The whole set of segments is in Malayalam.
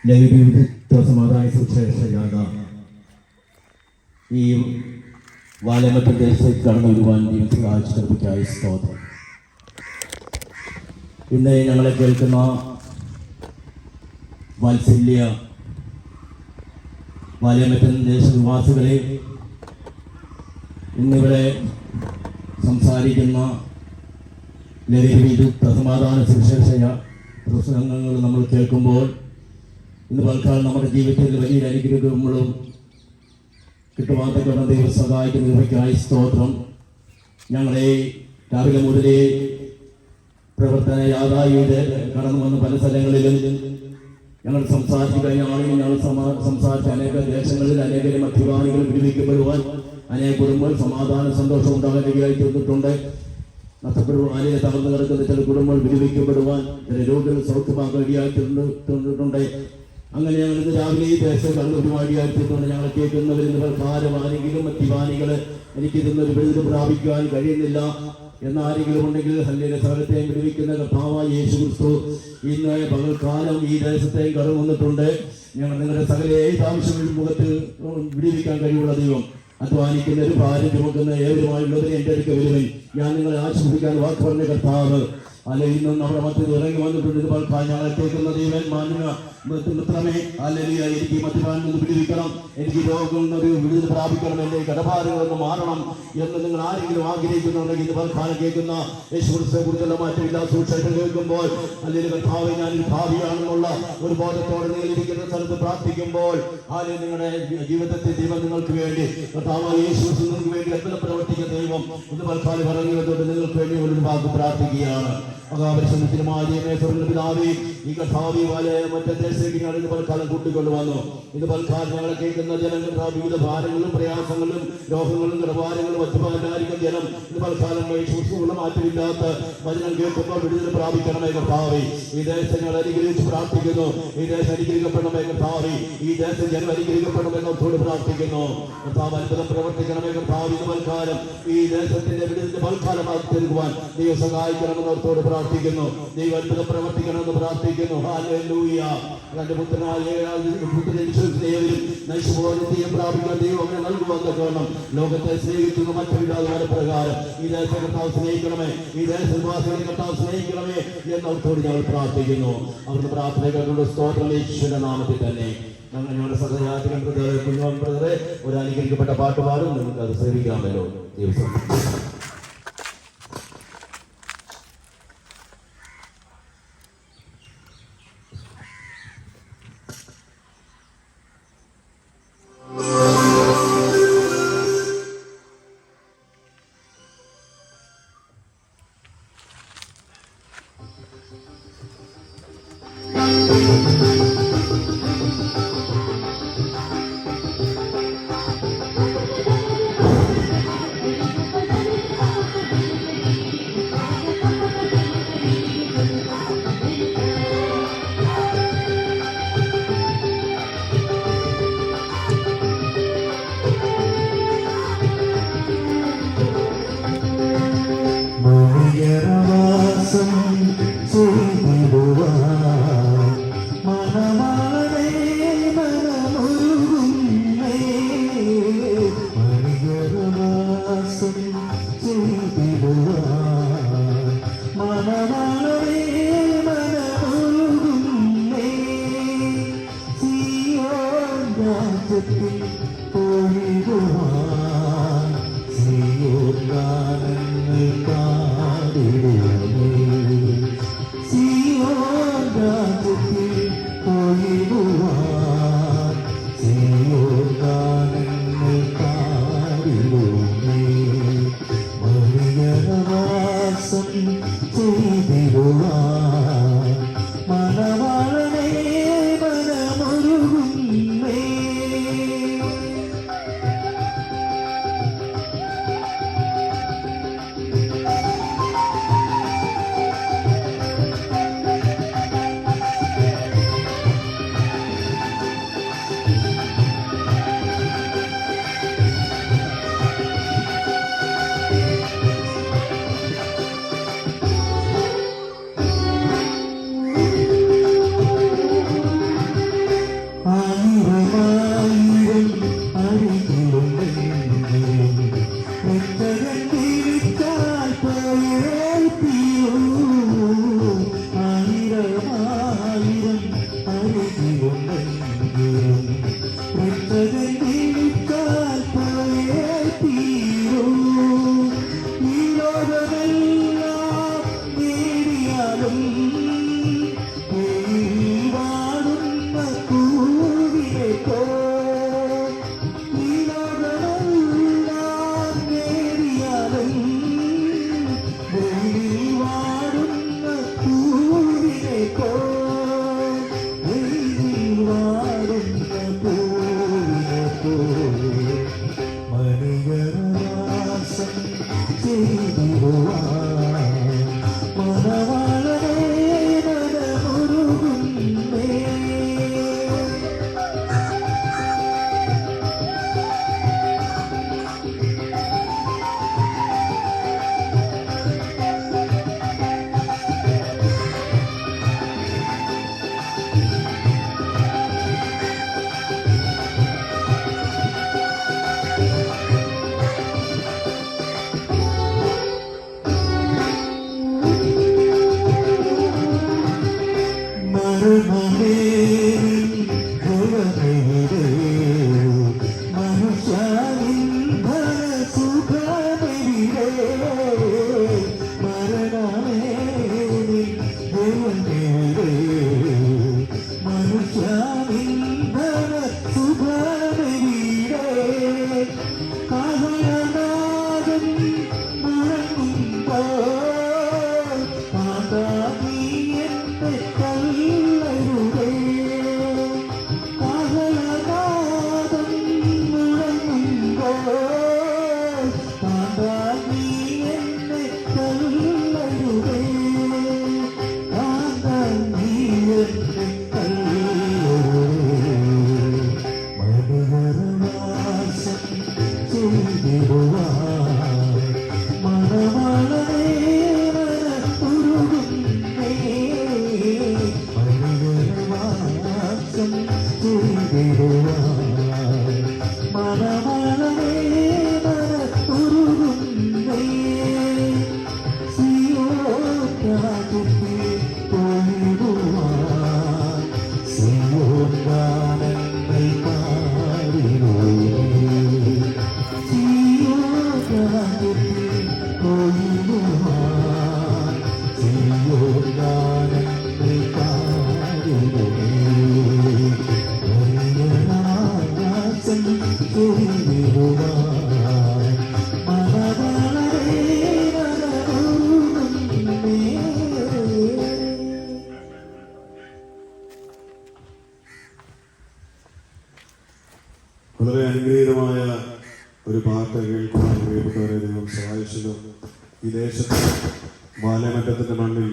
ലഘുവിധ സമാധാന സുശേഷയാത ഈ വാലമറ്റ ദേശത്തേക്ക് കടന്നു വരുവാൻ ദൈവത്തിനായി സ്തോത്രം. ഇന്ന് ഞങ്ങളെ കേൾക്കുന്ന വാത്സല്യ വാലമറ്റൻ ദേശനിവാസികളെ, ഇന്നിവിടെ സംസാരിക്കുന്ന ലഘുവിധ സമാധാന സുശേഷയ പ്രസംഗങ്ങൾ നമ്മൾ കേൾക്കുമ്പോൾ ഇന്ന് പലക്കാലം നമ്മുടെ ജീവിതത്തിൽ വലിയ അനുഗ്രഹങ്ങളും കിട്ടുവാത്ത ദൈവ സഹായിക്കുന്ന കൃപയ്ക്കായി സ്തോത്രം. ഞങ്ങളെ രാവിലെ മുതലേ പ്രവർത്തന യാഥായുടെ കടന്നു വന്ന പല സ്ഥലങ്ങളിലും ഞങ്ങൾ സംസാരിച്ചു കഴിഞ്ഞ ആളുകൾ ഞങ്ങൾ സംസാരിച്ച അനേക ദേശങ്ങളിൽ അനേകം അഭിമാനികൾ വിടുവിക്കപ്പെടുവാൻ, അനേക കുടുംബങ്ങൾ സമാധാന സന്തോഷം ഉണ്ടാകാൻ ഇടയായി തീർന്നിട്ടുണ്ട്. നഷ്ടപ്പെടുവാൻ, അല്ലെങ്കിൽ തകർന്നു കിടക്കുന്ന ചില കുടുംബങ്ങൾ വിടുവിക്കപ്പെടുവാൻ, ചില രോഗികൾ സൗഖ്യമാക്കാൻ ഇടയായി തീർന്നിട്ടുണ്ട്. അങ്ങനെ ഞങ്ങൾ ഇന്ന് രാവിലെ ഈ ദേശം കടന്നു ഒരുപാടിയായി തീർന്നുകൊണ്ട് ഞങ്ങൾ കേൾക്കുന്നവരിൽ ഭാരമാരെങ്കിലും അഭിമാനികൾ എനിക്കിതൊന്നൊരു വിടുതൽ പ്രാപിക്കുവാൻ കഴിയുന്നില്ല എന്നാരെങ്കിലും ഉണ്ടെങ്കിൽ ഹല്ലേലൂയ, സകലത്തെയും വിടുവിക്കുന്ന കർത്താവായ യേശു ക്രിസ്തു ഇന്ന് പകൽക്കാലം ഈ ദേശത്തെയും കടന്നു വന്നിട്ടുണ്ട്. ഞങ്ങൾ നിങ്ങളുടെ സകല ഏത് ആവശ്യങ്ങളും മുഖത്തിൽ വിടുവിക്കാൻ കഴിവുള്ള ദൈവം, അധ്വാനിക്കുന്ന ഒരു ഭാരം ചുമക്കുന്ന ഏവരുമായുള്ളവരെ എൻ്റെ അടുക്ക വരുവൻ, ഞാൻ നിങ്ങളെ ആശ്വസിപ്പിക്കാൻ വാക്ക് പറഞ്ഞ കർത്താവ് അല്ലെ ഇന്നും നമ്മുടെ മധ്യത്തിൽ ഇറങ്ങി വന്നിട്ടുണ്ട്. ഇത് പൽക്കാൻ ഞങ്ങളെ കേൾക്കുന്ന ദൈവൻ മാന്യ മിത്രമേ, അല്ലെങ്കിൽ എനിക്ക് മദ്യപാനം നിന്ന് വിടുവിക്കണം, എനിക്ക് രോഗം ഒരു വിടുതൽ പ്രാപിക്കണം, എൻ്റെ കടഭാരങ്ങളൊന്ന് മാറണം എന്ന് നിങ്ങൾ ആരെങ്കിലും ആഗ്രഹിക്കുന്നുണ്ടെങ്കിൽ ഇത് പൽക്കാലം കേൾക്കുന്ന യേശുക്രിസ്തുവിനെ കുറിച്ചുള്ള മാറ്റമില്ല സുവിശേഷം കേൾക്കുമ്പോൾ, അല്ലെങ്കിൽ കർത്താവേ ഞാനൊരു ഭാവിയാണെന്നുള്ള ഒരു ബോധത്തോടെ നിങ്ങൾ ഇരിക്കുന്ന സ്ഥലത്ത് പ്രാർത്ഥിക്കുമ്പോൾ, അല്ലെങ്കിൽ നിങ്ങളുടെ ജീവിതത്തിൽ ദൈവം നിങ്ങൾക്ക് വേണ്ടി കർത്താവായ യേശു നിങ്ങൾക്ക് വേണ്ടി എത്ര പ്രവർത്തിക്കുന്ന ദൈവം ഇത് പൽക്കാലം ഇറങ്ങി വന്നിട്ട് നിങ്ങൾക്ക് വേണ്ടി ഒരു വാക്ക് പ്രാർത്ഥിക്കുകയാണ്. പിതാവേ, ഈ കർത്താവേ മറ്റേ ദേശത്തേക്ക് ഞങ്ങൾ ഇന്ന് പൽക്കാലം കൂട്ടിക്കൊണ്ടുവന്നു. ഇത് പൽക്കാലം ഞങ്ങളെ കേൾക്കുന്ന ജനങ്ങൾ വിവിധ ഭാരങ്ങളും പ്രയാസങ്ങളും രോഗങ്ങളും കടഭാരങ്ങളും ഒറ്റപ്പാലായിരിക്കും ജനം ഇത് പൽക്കാലം സൂക്ഷ്മമുള്ള മാറ്റമില്ലാത്ത വചനം കേൾക്കുമ്പോൾ വിടുതൽ പ്രാപിക്കണമേ കർത്താവേ. ഈ ദേശം ഞങ്ങൾ അനുഗ്രഹിച്ച് പ്രാർത്ഥിക്കുന്നു. ഈ ദേശം അനുഗ്രഹിക്കപ്പെടണമേ കർത്താവേ. ഈ ദേശം ജനം അനുഗ്രഹിക്കപ്പെടണമെന്നോട് പ്രാർത്ഥിക്കുന്നു. കർത്താവ് അത്ഭുതം പ്രവർത്തിക്കണമേ കർത്താവ്. ഇത് പൽക്കാലം ഈ ദേശത്തിന്റെ വിടുതലിന്റെ പൽക്കാലമാക്കി തീർക്കുവാൻ ദൈവം സഹായിക്കണമെന്നോർത്തോട് പ്രാർത്ഥിക്കുന്നു. ദൈവം അത്ഭുതം പ്രവർത്തിക്കണമെന്ന് പ്രാർത്ഥിക്കുന്നു. ഹല്ലേലൂയ. തന്റെ പുത്രനും നൈശബോധത്തെയും പ്രാപിക്കാൻ ദൈവം അവനെ നൽകുവാൻ വേണം. ലോകത്തെ സ്നേഹിക്കുന്ന മറ്റൊരു പ്രകാരം ഈ ദേശത്തെ കർത്താവ് സ്നേഹിക്കണമേ, ഈ ദേശവാസികളെ കർത്താവ് സ്നേഹിക്കണമേ എന്നോർത്തോട് ഞങ്ങൾ പ്രാർത്ഥിക്കുന്നു. അവരുടെ പ്രാർത്ഥനകളുടെ സ്തോത്രം യേശുവിന്റെ നാമത്തിൽ തന്നെ. ഞങ്ങളുടെ സഹയാത്രികൻ കുഞ്ഞോൻ ബ്രദറെ ഒരു അനുകരിക്കപ്പെട്ട പാട്ട് പാടും, നിങ്ങൾക്ക് അത് സേവിക്കാമല്ലോ. ദിവസം വളരെ അനുഗ്രഹീതമായ ഒരു പാട്ട് കേൾക്കുവാൻ പ്രിയപ്പെട്ടവരെ ദൈവം സഹായിച്ചത്. ഈ ദേശത്ത് ബാലമറ്റത്തിന്റെ മണ്ണിൽ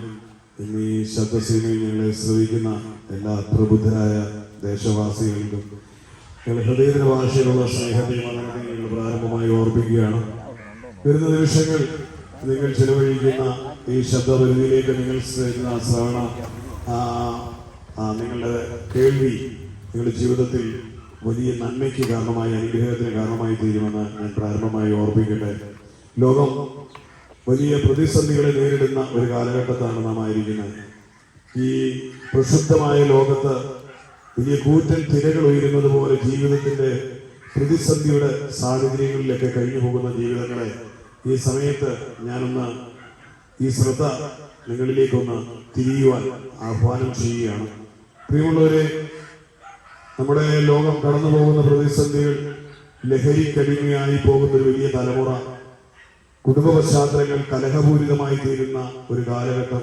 ഇന്ന് ഈ ശബ്ദസീമയിൽ ഞങ്ങളെ ശ്രവിക്കുന്ന എല്ലാ പ്രബുദ്ധരായ ദേശവാസികൾക്കും ഞങ്ങൾ ഹൃദയത്തിന്റെ ഭാഷയിലുള്ള സ്നേഹത്തെയും അതോടൊപ്പം ഞങ്ങൾ പ്രാരംഭമായി ഓർപ്പിക്കുകയാണ്. വരുന്ന നിമിഷങ്ങൾ നിങ്ങൾ ചെലവഴിക്കുന്ന ഈ ശബ്ദപരിധിയിലേക്ക് നിങ്ങൾ ശ്രവണ നിങ്ങളുടെ കേൾവി നിങ്ങളുടെ ജീവിതത്തിൽ വലിയ നന്മയ്ക്ക് കാരണമായി അനുഗ്രഹത്തിന് കാരണമായി തീരുമെന്ന് ഞാൻ പ്രാരംഭമായി ഓർപ്പിക്കട്ടെ. ലോകം വലിയ പ്രതിസന്ധികളെ നേരിടുന്ന ഒരു കാലഘട്ടത്താണ് നാം ആയിരിക്കുന്നത്. ഈ പ്രക്ഷുബ്ധമായ ലോകത്ത് വലിയ കൂറ്റൻ തിരകൾ ഉയരുന്നത് പോലെ ജീവിതത്തിന്റെ പ്രതിസന്ധിയുടെ സാഹചര്യങ്ങളിലൊക്കെ കഴിഞ്ഞു പോകുന്ന ജീവിതങ്ങളെ ഈ സമയത്ത് ഞാനൊന്ന് ഈ ശ്രദ്ധ നിങ്ങളിലേക്കൊന്ന് തിരിയുവാൻ ആഹ്വാനം ചെയ്യുകയാണ്. പ്രിയമുള്ളവരെ, നമ്മുടെ ലോകം കടന്നു പോകുന്ന പ്രതിസന്ധികൾ, ലഹരിക്കടിമയായി പോകുന്ന ഒരു വലിയ തലമുറ, കുടുംബ പശ്ചാത്തലങ്ങൾ കലഹപൂരിതമായി തീരുന്ന ഒരു കാലഘട്ടം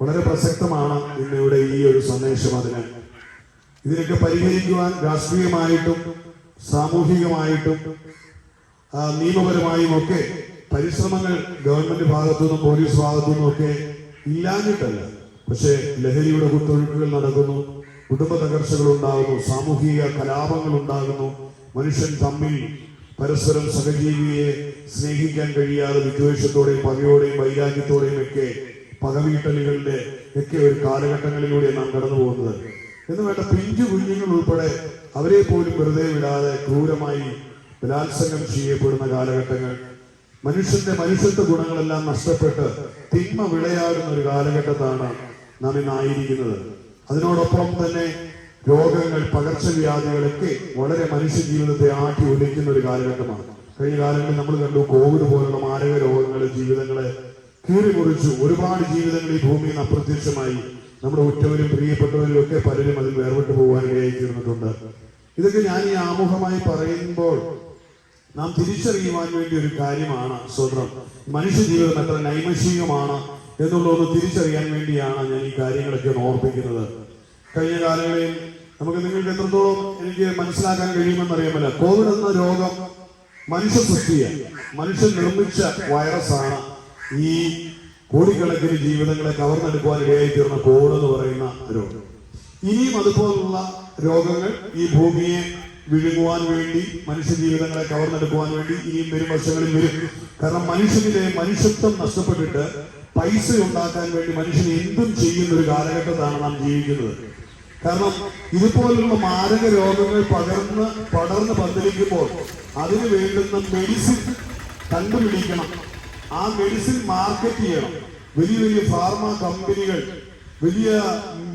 വളരെ പ്രസക്തമാണ് ഇന്നിവിടെ ഈ ഒരു സന്ദേശം. ഇതിനൊക്കെ പരിഹരിക്കുവാൻ രാഷ്ട്രീയമായിട്ടും സാമൂഹികമായിട്ടും നിയമപരമായും ഒക്കെ പരിശ്രമങ്ങൾ ഗവൺമെന്റ് ഭാഗത്തുനിന്നും പോലീസ് ഭാഗത്തുനിന്നും ഒക്കെ ഇല്ലാഞ്ഞിട്ടല്ല. പക്ഷേ ലഹരിയുടെ കുത്തൊഴുക്കുകൾ നടക്കുന്നു, കുടുംബ തകർച്ചകൾ ഉണ്ടാകുന്നു, സാമൂഹിക കലാപങ്ങൾ ഉണ്ടാകുന്നു, മനുഷ്യൻ തമ്മിൽ പരസ്പരം സഹജീവിയെ സ്നേഹിക്കാൻ കഴിയാതെ വിദ്വേഷത്തോടെയും പകയോടെയും വൈരാഗ്യത്തോടെയും ഒക്കെ പകവീട്ടലുകളുടെ ഒക്കെ ഒരു കാലഘട്ടങ്ങളിലൂടെ നാം കടന്നു പോകുന്നത്. എന്ന് വേണ്ട പിഞ്ചു കുഞ്ഞുങ്ങൾ ഉൾപ്പെടെ അവരെ പോലും വെറുതെ വിടാതെ ക്രൂരമായി ബലാത്സംഗം ചെയ്യപ്പെടുന്ന കാലഘട്ടങ്ങൾ, മനുഷ്യന്റെ മനുഷ്യത്വ ഗുണങ്ങളെല്ലാം നഷ്ടപ്പെട്ട് തിന്മ വിളയാടുന്ന ഒരു കാലഘട്ടത്താണ് നാം ഇന്നായിരിക്കുന്നത്. അതിനോടൊപ്പം തന്നെ രോഗങ്ങൾ, പകർച്ചവ്യാധികളൊക്കെ വളരെ മനുഷ്യ ജീവിതത്തെ ആട്ടി ഒലിക്കുന്ന ഒരു കാലഘട്ടമാണ്. കഴിഞ്ഞ കാലങ്ങളിൽ നമ്മൾ കണ്ടു കോവിഡ് പോലുള്ള മാരക രോഗങ്ങൾ ജീവിതങ്ങളെ കീറിമുറിച്ചു. ഒരുപാട് ജീവിതങ്ങൾ ഈ ഭൂമിയിൽ നിന്ന് അപ്രത്യക്ഷമായി. നമ്മുടെ ഉറ്റവരും പ്രിയപ്പെട്ടവരും ഒക്കെ പലരും അതിൽ വേർപെട്ടു പോകാൻ ഇടയായി തീർന്നിട്ടുണ്ട്. ഇതൊക്കെ ഞാൻ ഈ ആമുഖമായി പറയുമ്പോൾ നാം തിരിച്ചറിയുവാൻ വേണ്ടി ഒരു കാര്യമാണ്. സ്വതന്ത്രം മനുഷ്യ ജീവിതം എത്ര നൈമിഷികമാണ് എന്നുള്ളതൊന്ന് തിരിച്ചറിയാൻ വേണ്ടിയാണ് ഞാൻ ഈ കാര്യങ്ങളൊക്കെ ഒന്ന് ഓർപ്പിക്കുന്നത്. കഴിഞ്ഞ കാലങ്ങളിൽ നിങ്ങൾക്ക് എത്രത്തോളം എനിക്ക് മനസ്സിലാക്കാൻ കഴിയുമെന്ന് അറിയാമല്ല, കോവിഡ് എന്ന രോഗം മനുഷ്യ സൃഷ്ടിയാണ്, മനുഷ്യൻ നിർമ്മിച്ച വൈറസാണ്. ഈ കോടിക്കണക്കിന് ജീവിതങ്ങളെ കവർന്നെടുക്കുവാൻ ഇടയായി തീർന്ന കോവിഡ് എന്ന് പറയുന്ന രോഗം. ഇനിയും അതുപോലുള്ള രോഗങ്ങൾ ഈ ഭൂമിയെ വിഴുങ്ങുവാൻ വേണ്ടി, മനുഷ്യ ജീവിതങ്ങളെ കവർന്നെടുക്കുവാൻ വേണ്ടി ഇനിയും വരും വർഷങ്ങളിൽ വരും. കാരണം മനുഷ്യനിലെ മനുഷ്യത്വം നഷ്ടപ്പെട്ടിട്ട് പൈസ ഉണ്ടാക്കാൻ വേണ്ടി മനുഷ്യൻ എന്തും ചെയ്യുന്ന ഒരു കാലഘട്ടത്താണ് നാം ജീവിക്കുന്നത്. കാരണം ഇതുപോലുള്ള മാരക രോഗങ്ങൾ പടർന്ന് പന്തലിക്കുമ്പോൾ അതിന് വേണ്ടുന്ന മെഡിസിൻ കണ്ടുപിടിക്കണം, ആ മെഡിസിൻ മാർക്കറ്റ് ചെയ്യണം. വലിയ വലിയ ഫാർമ കമ്പനികൾ, വലിയ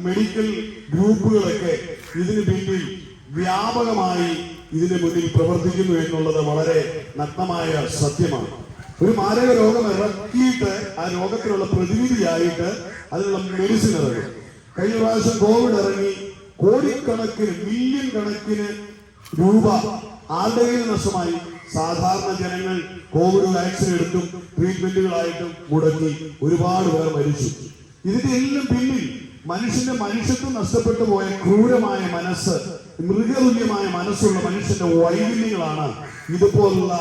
മെഡിക്കൽ ഗ്രൂപ്പുകളൊക്കെ ഇതിന് പിന്നിൽ വ്യാപകമായി ഇതിന് മുന്നിൽ പ്രവർത്തിക്കുന്നു എന്നുള്ളത് വളരെ നഗ്നമായ സത്യമാണ്. ഒരു മാരക രോഗം ഇറക്കിയിട്ട് ആ രോഗത്തിനുള്ള പ്രതിവിധിയായിട്ട് അതിനുള്ള മെഡിസിൻ ഇറങ്ങും. കഴിഞ്ഞ പ്രാവശ്യം കോവിഡ് ഇറങ്ങി കോടിക്കണക്കിന്, മില്യൺ കണക്കിന് രൂപ ആളുടെ കയ്യിൽ നഷ്ടമായി. സാധാരണ ജനങ്ങൾ കോവിഡ് വാക്സിൻ എടുത്തും ട്രീറ്റ്മെന്റുകളായിട്ടും മുടങ്ങി ഒരുപാട് പേർ മരിച്ചു. ഇതിന്റെ എല്ലാം പിന്നിൽ മനുഷ്യന്റെ മനുഷ്യത്വം നഷ്ടപ്പെട്ടു പോയ ക്രൂരമായ മനസ്സ്, മൃഗതുല്യമായ മനസ്സുള്ള മനുഷ്യന്റെ വൈകല്യങ്ങളാണ് ഇതുപോലുള്ള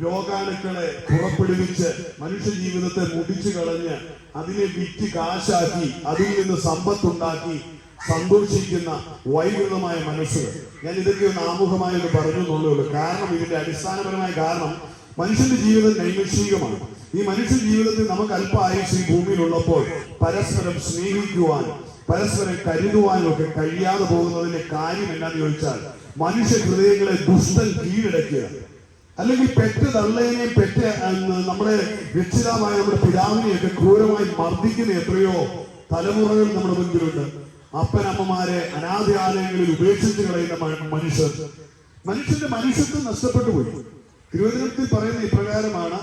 രോഗാണുക്കളെ പുറപ്പെടുവിച്ച് മനുഷ്യ ജീവിതത്തെ മുടിച്ചു കളഞ്ഞ് അതിനെ വിറ്റ് കാശാക്കി അതിൽ നിന്ന് സമ്പത്തുണ്ടാക്കി സന്തോഷിക്കുന്ന വൈകൃതമായ മനസ്സുകൾ. ഞാൻ ഇതൊക്കെ ഒന്ന് ആമുഖമായി ഒന്ന് പറഞ്ഞെന്നുള്ളൂ. കാരണം ഇതിന്റെ അടിസ്ഥാനപരമായ കാരണം മനുഷ്യന്റെ ജീവിതം നൈമിഷികമാണ്. ഈ മനുഷ്യ ജീവിതത്തിൽ നമുക്ക് അല്പായുസ് ഈ ഭൂമിയിലുള്ളപ്പോൾ പരസ്പരം സ്നേഹിക്കുവാൻ, പരസ്പരം കരുതുവാനും ഒക്കെ കഴിയാതെ പോകുന്നതിന്റെ കാര്യം എന്താണെന്ന് ചോദിച്ചാൽ, മനുഷ്യ ഹൃദയങ്ങളെ ദുഷ്ടൻ കീഴടക്കുക. അല്ലെങ്കിൽ പെറ്റ് തള്ളേനെയും നമ്മുടെ രക്ഷിതാവായ നമ്മുടെ പിതാവിനെയൊക്കെ ക്രൂരമായി മർദ്ദിക്കുന്ന എത്രയോ തലമുറകൾ നമ്മുടെ മുൻപിലുണ്ട്. അപ്പനമ്മമാരെ അനാഥാലയങ്ങളിൽ ഉപേക്ഷിച്ച് കളയുന്ന മനുഷ്യന്റെ മനുഷ്യത്വം നഷ്ടപ്പെട്ടു പോയി. തിരുവചനത്തിൽ പറയുന്ന ഇപ്രകാരമാണ്,